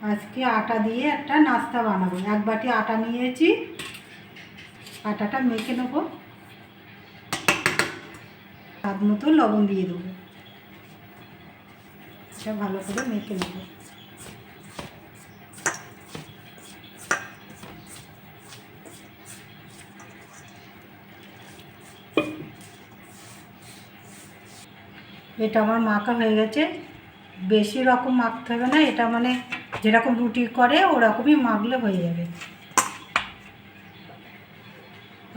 আজকে আটা দিয়ে একটা নাস্তা বানাবো। 1 বাটি আটা নিয়েছি, আটাটা মেখে নেব। স্বাদ মতো লবণ দিয়ে দেবো, এটা ভালো করে মেখে নেব। এটা আমার মাখা হয়ে গেছে। বেশি রকম মাখতে হবে না, এটা মানে যেরকম রুটি করে ওরকমই মাখলে হয়ে যাবে।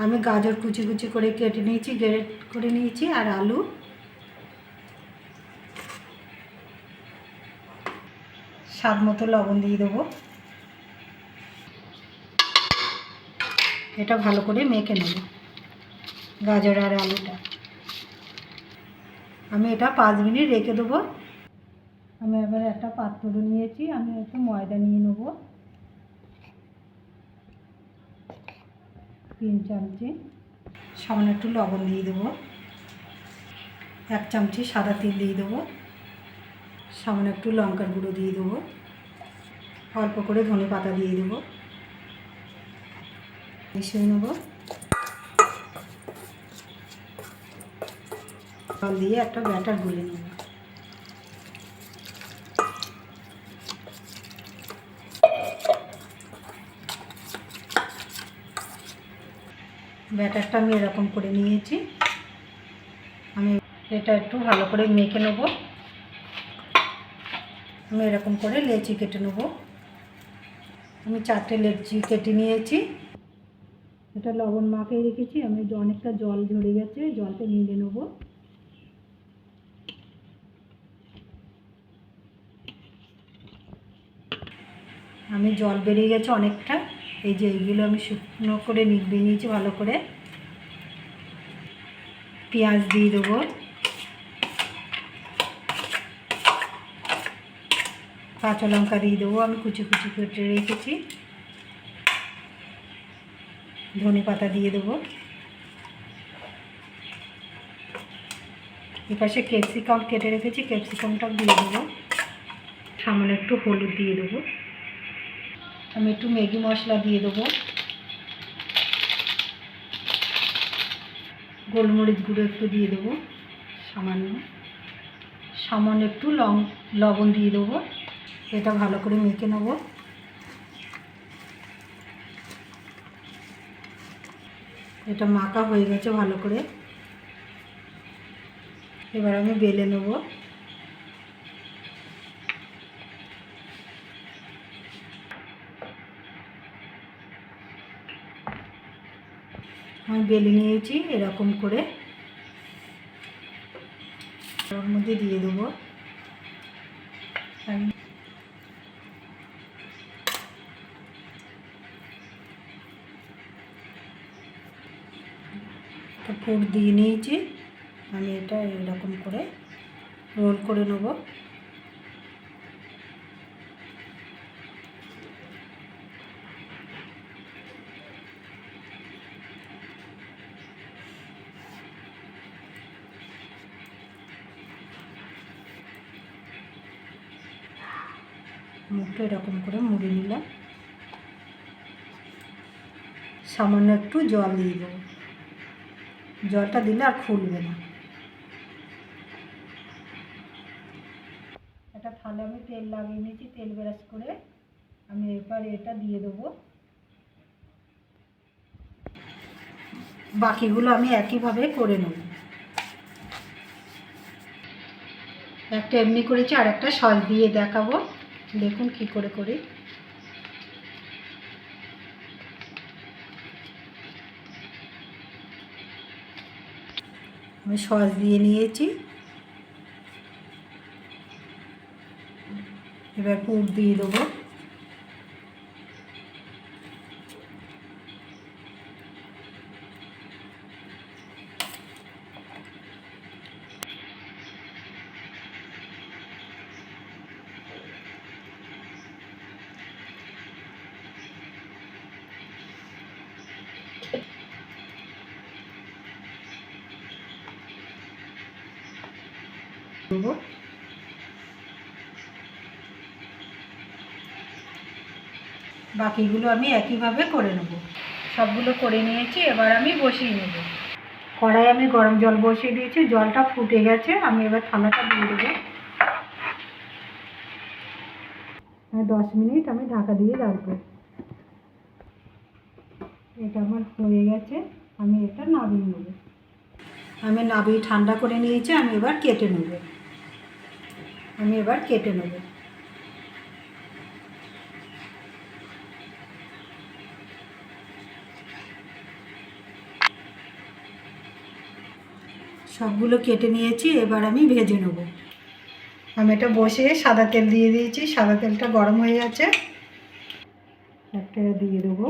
আমি গাজর কুচি কুচি করে কেটে নিয়েছি, গ্রেট করে নিয়েছি, আর আলু। স্বাদ মতো লবণ দিয়ে দেবো। এটা ভালো করে মেখে নেব, গাজর আর আলুটা। আমি এটা 5 মিনিট রেখে দেবো। আমি এবার একটা পাত্র নিয়েছি, আমি একটু ময়দা নিয়ে নেব, 3 চামচি। সামান্য একটু লবণ দিয়ে দেবো, 1 চামচি সাদা তেল দিয়ে দেবো, সামান্য একটু লঙ্কার গুঁড়ো দিয়ে দেবো, অল্প করে ধনে পাতা দিয়ে দেবো, মিশিয়ে নেব। জল দিয়ে একটা ব্যাটার গুলে নেব। ব্যাটারটা আমি এরকম করে নিয়েছি। আমি এটা একটু ভালো করে মেখে নেব। আমি এরকম করে লেচি কেটে নেব। আমি 4টে লেচি কেটে নিয়েছি। এটা লবণ মাখিয়ে রেখেছি, আমি অনেকটা জল ঝরে গেছে, জলটা নিয়ে নেব। আমি জল বেরিয়ে গেছে অনেকটা। এই যে এইগুলো আমি শুকনো করে নিয়ে নিয়েছি ভালো করে। পেঁয়াজ দিয়ে দেবো, কাঁচা লঙ্কা দিয়ে দেবো, আমি কুচি কুচি কেটে রেখেছি। ধনে পাতা দিয়ে দেবো। এপাশে ক্যাপসিকাম কেটে রেখেছি, ক্যাপসিকামটাও দিয়ে দেবো। সামান্য একটু হলুদ দিয়ে দেবো। আমি একটু ম্যাগি মশলা দিয়ে দেবো, গোলমরিচ গুঁড়ো একটু দিয়ে দেবো, সামান্য সামান্য একটু লবণ দিয়ে দেবো। এটা ভালো করে মেখে নেব। এটা মাখা হয়ে গেছে ভালো করে। এবার আমি বেলে নেব। আমি বেলে নিয়েছি এরকম করে, ওর মধ্যে দিয়ে দেবো। পুর দিয়ে নিয়েছি, আমি এটা এরকম করে রোল করে নেব। মুখটা এরকম করে মুড়ে নিলাম। সামান্য একটু জল দিয়ে দেবো, জলটা দিলে আর ফুলবে না। একটা থালে আমি তেল লাগিয়ে নিয়েছি, তেল ব্রাশ করে আমি এবার এটা দিয়ে দেবো। বাকিগুলো আমি একইভাবে করে নেব। একটা এমনি করেছি, আর একটা সস দিয়ে দেখাবো, দেখুন কি করে করি। আমি সস দিয়ে নিয়েছি, এবার পুর দিয়ে দেবো। দেবো বাকিগুলো আমি একইভাবে করে নেব। সবগুলো করে নিয়েছি, এবার আমি বসিয়ে নেব। কড়াই আমি গরম জল বসিয়ে দিয়েছি, জলটা ফুটে গেছে। আমি এবার থালাটা দিয়ে দেবো। 10 মিনিট আমি ঢাকা দিয়ে রাখবো। এটা আমার হয়ে গেছে, আমি এটা নামিয়ে নেব। আমি নামিয়ে ঠান্ডা করে নিয়েছি, আমি এবার কেটে নেব। সবগুলো কেটে নিয়েছি, এবার আমি ভেজে নেব। আমি এটা বসিয়ে সাদা তেল দিয়ে দিয়েছি, সাদা তেলটা গরম হয়ে গেছে। একটা দিয়ে দেবো।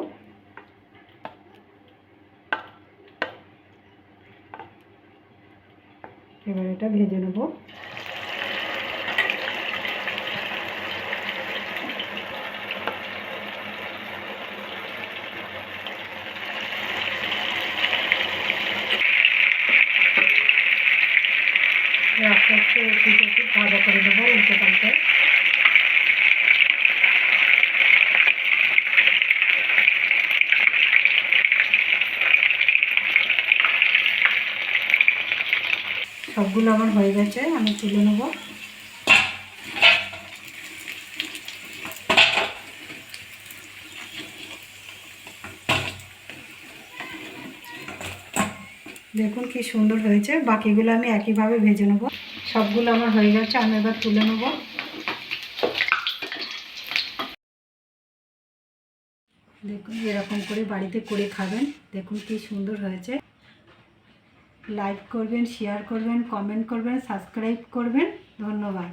এবার এটা ভেজে নেব। আস্তে আস্তে একটু ভাজা করে দেবো উল্টে পাল্টে। সবগুলো আমার হয়ে গেছে, আমি তুলে নেব। দেখুন কি সুন্দর হয়েছে। বাকিগুলো আমি একইভাবে ভেজে নেব। সবগুলো আমার হয়ে গেছে, আমি এবার তুলে নেব। দেখুন এরকম করে বাড়িতে করে খাবেন, দেখুন কি সুন্দর হয়েছে। লাইক করবেন, শেয়ার করবেন, কমেন্ট করবেন, সাবস্ক্রাইব করবেন। ধন্যবাদ।